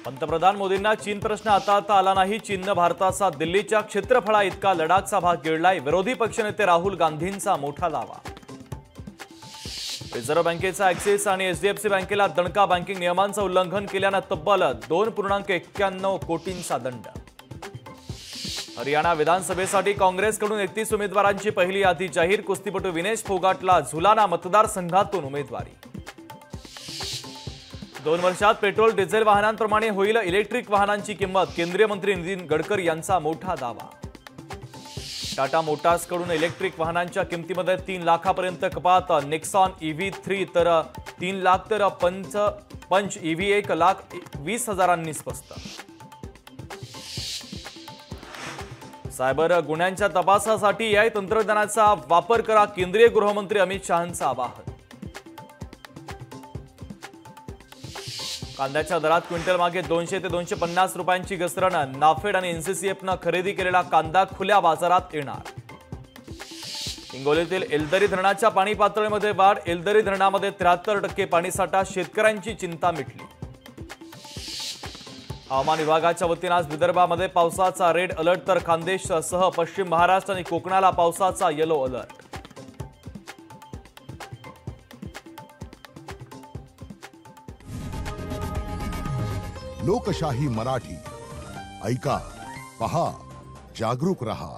पंतप्रधान मोदींना चीन प्रश्न हाताळता आला नाही। चीनने भारताचा दिल्लीच्या क्षेत्रफळा इतका लडाखचा भाग गिळलाय। विरोधी पक्षनेते राहुल गांधींचा मोठा दावा। रिझर्व्ह बँकेचा ॲक्सिस आणि एचडीएफसी बँकेला दणका बँकिंग नियमांचं उल्लंघन केल्याने तब्बल 2.91 कोटींचा दंड। हरियाणा विधानसभेसाठी काँग्रेसकडून 31 उमेदवारांची पहिली यादी जाहीर। कुस्तीपटू विनेश फोगाटला झुलाना मतदारसंघातून उमेदवारी। 2 वर्षात पेट्रोल डिझेल वाहनांप्रमाणे होईल इलेक्ट्रिक वाहनांची किंमत। केंद्रीय मंत्री नितीन गडकरी यांचा मोठा दावा। टाटा मोटार्सकडून इलेक्ट्रिक वाहनांच्या किमतीमध्ये 3 लाखापर्यंत कपात। नेक्सॉन EV3 तर 3 लाख तर पंच EV 1,20,000 स्वस्त। सायबर गुन्ह्यांच्या तपासासाठी AI तंत्रज्ञानाचा वापर करा। केंद्रीय गृहमंत्री अमित शहांचं आवाहन। कांद्याच्या दरात क्विंटल मागे 200 ते 250 रुपयांची घसरण। नाफेड आणि NCCFनं खरेदी केलेला कांदा खुल्या बाजारात येणार। हिंगोलीतील एलदरी धरणाच्या पाणी पातळीमध्ये वाढ। एलदरी धरणामध्ये 73% पाणीसाठा। शेतकऱ्यांची चिंता मिटली। हवामान विभागाच्या वतीने आज विदर्भामध्ये पावसाचा रेड अलर्ट तर खानदेशसह पश्चिम महाराष्ट्र आणि कोकणाला पावसाचा येलो अलर्ट। लोकशाही मराठी ऐका, पहा, जागरूक रहा।